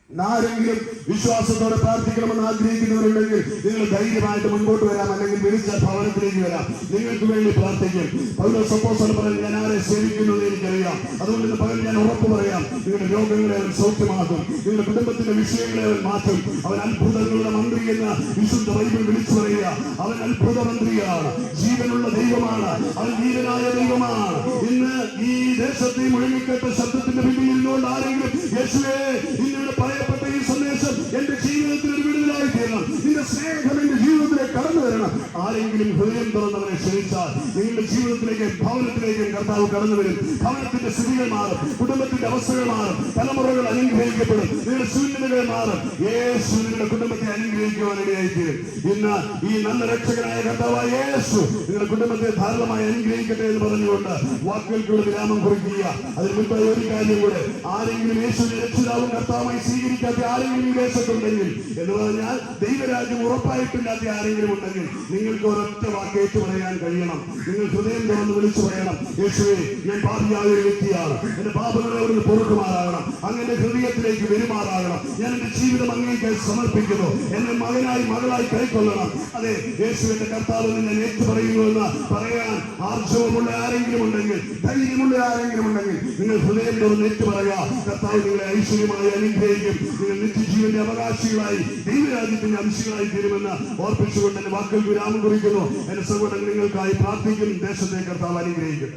ആരെങ്കിലും വിശ്വാസത്തോടെ പ്രാർത്ഥിക്കണമെന്ന് ആഗ്രഹിക്കുന്നവരുണ്ടെങ്കിൽ നിങ്ങൾ ധൈര്യമായിട്ട് മുൻപോട്ട് വരാം, അല്ലെങ്കിൽ വിളിച്ച ഭവനത്തിലേക്ക് വരാം. നിങ്ങൾക്ക് വേണ്ടി പ്രാർത്ഥിക്കും. പൗലോസ് അപ്പോസ്തലൻ പറഞ്ഞു, ഞാൻ ആരെ സേവിക്കുന്നു എന്ന് എനിക്കറിയാം, അതുകൊണ്ട് ഇന്ന് പകൽ ഞാൻ ഉറപ്പ് പറയാം, നിങ്ങളുടെ രോഗങ്ങളെ അവൻ സൗഖ്യമാക്കും, നിങ്ങളുടെ കുടുംബത്തിന്റെ വിഷയങ്ങളെ അവൻ മാറ്റും. അവൻ അത്ഭുതങ്ങളുടെ മന്ത്രി എന്ന വിശുദ്ധ ബൈബിൾ വിളിച്ചു പറയുക. അവൻ അത്ഭുത മന്ത്രിയാണ്, ജീവനുള്ള ദൈവമാണ്, അവൻ ജീവനായ ദൈവമാണ്. ഇന്ന് ഈ ദേശത്തെ മുഴങ്ങിക്കേട്ട ശബ്ദത്തിന്റെ പിന്നിൽ നിന്നുകൊണ്ട് ആരെങ്കിലും യേശുവേ ഇന്നിവിടെ പറയപ്പെട്ട ഈ സന്ദേശം എന്റെ ജീവിതത്തിൽ ഒരു വിടുതലായി തീരണം, നിന്റെ സ്നേഹം എന്റെ ജീവിതത്തിലേക്ക് കടന്നു വരണം, ആരെങ്കിലും ഹൃദയം തുറന്നവരെ ക്ഷണിച്ചാൽ നിങ്ങളുടെ ജീവിതത്തിലേക്ക്, ഭവനത്തിലേക്ക് കർത്താവ് കടന്നു വരും. ഭവനത്തിന്റെ സ്ഥിതികൾ മാറും, കുടുംബത്തിന്റെ അവസ്ഥകൾ മാറും, തലമുറകൾ അനുഗ്രഹിക്കപ്പെടും, നിങ്ങളുടെ ശൂന്യതകൾ മാറും. യേശു നിങ്ങളുടെ കുടുംബത്തെ അനുഗ്രഹിക്കുവാനിടയായിത്തീരും. ഇന്ന് ഈ നല്ല രക്ഷകനായ കർത്താവായ യേശു നിങ്ങളുടെ കുടുംബത്തെ ധാരാളമായി അനുഗ്രഹിക്കട്ടെ എന്ന് പറഞ്ഞുകൊണ്ട് വാക്കുകൾക്കൂടെ വിരാമം കുറിക്കുക. അതിന് മുൻപായി ഒരു കാര്യം കൂടെ, ആരെങ്കിലും യേശുവിനെ രക്ഷിതാവും കർത്താവുമായി സ്വീകരിക്കാത്ത ആരെങ്കിലും ഈ ദേശത്തുണ്ടെങ്കിൽ, എന്ന് പറഞ്ഞാൽ ദൈവരാജ്യം ഉറപ്പായിട്ടില്ലാത്ത ആരെങ്കിലും ഉണ്ടെങ്കിൽ, നിങ്ങൾക്ക് ഒരൊറ്റ വാക്കേറ്റ് പറയാൻ കഴിയണം. നിങ്ങൾ ഹൃദയം തുറന്ന് വിളിച്ചു പറയണം, യേശുവേ ഞാൻ പാപിയായ ഒരു വ്യക്തിയാണ്, എന്റെ പാപങ്ങളെ അവിടുന്ന് പൊറുക്കുമാറാകണം, അങ്ങനെ ഹൃദയത്തിലേക്ക് പെരുമാറാകണം, ഞാൻ എന്റെ ജീവിതം അങ്ങേക്കായി സമർപ്പിക്കുന്നു, എന്നെ മകനായി മകളായി കൈക്കൊള്ളണം. അതെ, യേശുവിന്റെ കർത്താവിന് ഞാൻ ഏറ്റു പറയുന്നുവെന്ന് പറയാൻ ആർജവമുള്ള ആരെങ്കിലും ഉണ്ടെങ്കിൽ, ധൈര്യമുള്ള ആരെങ്കിലും ഉണ്ടെങ്കിൽ, നിങ്ങൾ ഹൃദയം തുറന്ന് ഏറ്റു പറയുക. കർത്താവ് നിങ്ങളെ ഐശ്വര്യമായി അനുഗ്രഹിക്കും. നിങ്ങൾ നിത്യജീവന്റെ അവകാശികളായി, ദൈവരാജ്യത്തിന്റെ അംശങ്ങളായി തീരുമെന്ന് ഓർപ്പിച്ചുകൊണ്ട് എന്റെ വാക്കുകൾ വിരാമം കുറിക്കുന്നു. എന്റെ സഹോദരൻ നിങ്ങൾക്കായി പ്രാർത്ഥിക്കും. ദേശത്തെ കർത്താവ് അനുഗ്രഹിക്കും.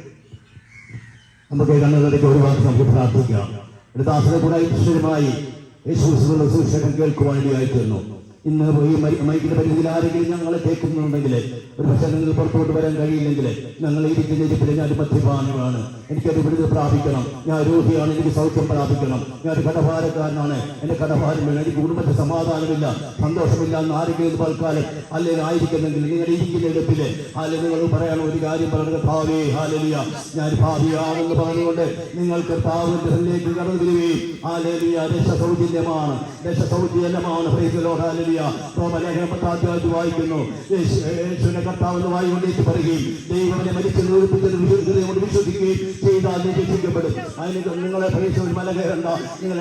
നമുക്ക് കണ്ണുകളിലേക്ക് ഒരു വാക്ക് നമുക്ക് പ്രാർത്ഥിക്കാം. ദാസനെ കൂടെ ഐശ്വര്യമായി യേശുക്രിസ്തുവിന്റെ സുവിശേഷം കേൾക്കുവാനിടയായി തീർന്നു. ഇന്ന് ഈ മൈക്കിന്റെ പരിധിയിൽ ആരെങ്കിലും ഞങ്ങളെ കേൾക്കുന്നുണ്ടെങ്കിൽ ഒരു പക്ഷേ നിങ്ങൾ പുറത്തോട്ട് വരാൻ കഴിയില്ലെങ്കിൽ ഞങ്ങൾ ഇരിക്കുന്ന ഇരിപ്പിൽ ഞാൻ മദ്യപാനിയാണ്, എനിക്കത് വിടുതൽ പ്രാപിക്കണം, ഞാൻ രോഗിയാണ്, എനിക്ക് സൗഖ്യം പ്രാപിക്കണം, ഞാൻ ഒരു കടഭാരക്കാരനാണ്, എന്റെ കടഭാരം വേണം, എനിക്ക് കുടുംബത്തിൽ സമാധാനമില്ല, സന്തോഷമില്ല എന്ന് ആരെങ്കിലും തൽക്കാലം അല്ലെങ്കിൽ ആയിരിക്കുന്നെങ്കിൽ നിങ്ങൾ ഇരിക്കുന്ന ഇടത്തില് അല്ലെങ്കിൽ നിങ്ങൾ പറയാൻ ഒരു കാര്യം പറയുന്നത് ഭാവി ഹാലലിയ, ഞാൻ ഭാവിയാണെന്ന് പറഞ്ഞുകൊണ്ട് നിങ്ങൾക്ക് പാവത്തിലേക്ക് കടന്നു വരികയും ഹാലലിയ രക്ഷ സൗജന്യമാണ്, രക്ഷ സൗജന്യമാണ്. ഹാലലിയ റോമലേഖനം 10 വായിക്കുന്നു, യേശുവിനെ കർത്താവെന്ന് വായിക്കൊണ്ടേക്ക് പറയുകയും ദൈവനെ മരിച്ചെന്ന് വിശ്വസിക്കുകയും ചെയ്താൽ രക്ഷിക്കപ്പെടും. അതിന് നിങ്ങളെ പ്രേക്ഷ ഒരു മല കയറണ്ട, നിങ്ങൾ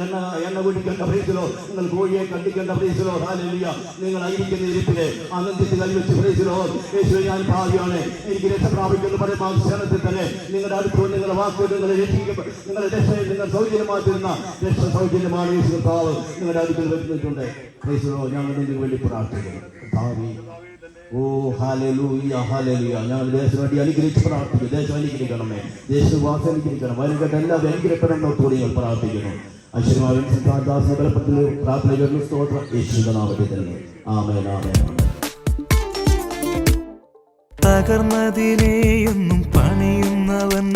എണ്ണ കുടിക്കേണ്ട പ്രേക്ഷലോ, നിങ്ങൾ കോഴിയെ കണ്ടിക്കേണ്ട പ്രേക്ഷലോ. ഹാലലിയ നിങ്ങൾ ആയിരിക്കുന്ന ഇരിപ്പിലെ ആനന്ദിച്ച് കൈവച്ച് പ്രേക്ഷലോ, യേശുവെ ഞാൻ ഭാവിയാണ്, എനിക്ക് രക്ഷ പ്രാപിക്കുമെന്ന് പറയുമ്പോൾ ക്ഷണത്തിൽ തന്നെ നിങ്ങളുടെ അടുത്ത് നിങ്ങളുടെ വാക്കുകൾ നിങ്ങളെ രക്ഷിക്കപ്പെടും, നിങ്ങളുടെ രക്ഷയെ നിങ്ങൾ സൗജന്യമാക്കുന്ന രക്ഷ സൗജന്യമാണ് യേശു കർത്താവ് നിങ്ങളുടെ അടുത്ത് വെച്ചിട്ടുണ്ട്. പ്രേക്ഷലോ ഞങ്ങൾ നിങ്ങൾക്ക് വേണ്ടി പ്രാർത്ഥിക്കുന്നു. ഭാവി ഓ ഹാലലൂയ ഹാലലൂയ, ഞങ്ങൾ ദേശം വേണ്ടി അനുഗ്രഹിച്ച് പ്രാർത്ഥിക്കുന്നു. ദേശം അനുഗ്രഹിക്കണമേ, ദേശവാസം അനുഗ്രഹിക്കണം, വനുകെട്ട എല്ലാവരും അനുഗ്രഹിക്കണമെന്നോടുകൂടി ഞങ്ങൾ പ്രാർത്ഥിക്കുന്നു. അശ്വരമാവിൻ സിദ്ധാദാസ ബലപ്പത്തിൽ പ്രാർത്ഥന സ്തോത്രം യേശുവിന്റെ നാമത്തിൽ തന്നെ. ആമേൻ ആമേൻ. തകർന്നതിനെയൊന്നും പണിയുന്നവൻ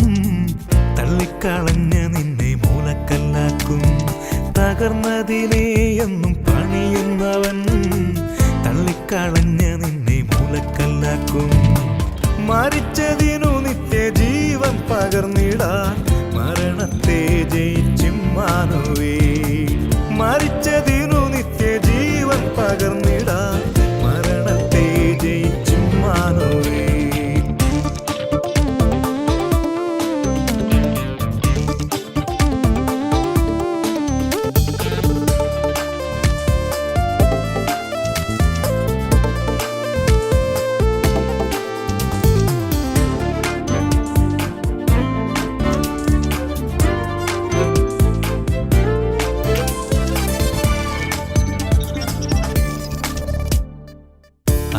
തള്ളിക്കളഞ്ഞ നിന്നെ മൂലക്കല്ലാക്കും. തകർന്നതിനെയൊന്നും പണിയുന്നവൻ തള്ളിക്കളഞ്ഞ നിന്നെ മൂലക്കല്ലാക്കും. മരിച്ചതിനു നിത്യജീവൻ പകർന്നിടാൻ മരണത്തെ ജയിച്ചിമ്മാനുവേൽ. മരിച്ചതിനു നിത്യജീവൻ പകർന്നിടാൻ മരണത്തെ ജയിച്ചിമ്മാനുവേൽ.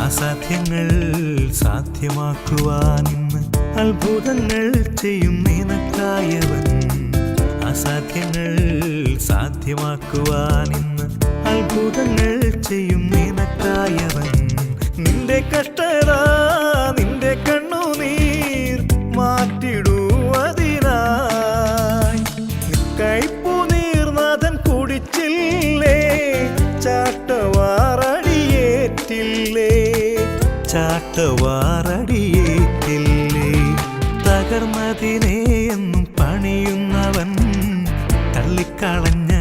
അസാധ്യങ്ങൾ സാധ്യമാക്കുവാനിന്ന് അത്ഭുതങ്ങൾ ചെയ്യും നിനക്കായവൻ. അസാധ്യങ്ങൾ സാധ്യമാക്കുവാനിന്ന് അത്ഭുതങ്ങൾ ചെയ്യും നിനക്കായവൻ. നിന്റെ കഷ്ടത നിന്റെ കണ്ണുനീർ മാറ്റിടുവതിനായി കൈപ്പുനീർനാഥൻ കുടിച്ചില്ലേ, ചാട്ടവാറടിയേറ്റില്ലേ, ചാട്ടവാറടിയേറ്റില്ലേ. തകർന്നതിനെ എന്നും പണിയുന്നവൻ തള്ളിക്കളഞ്ഞ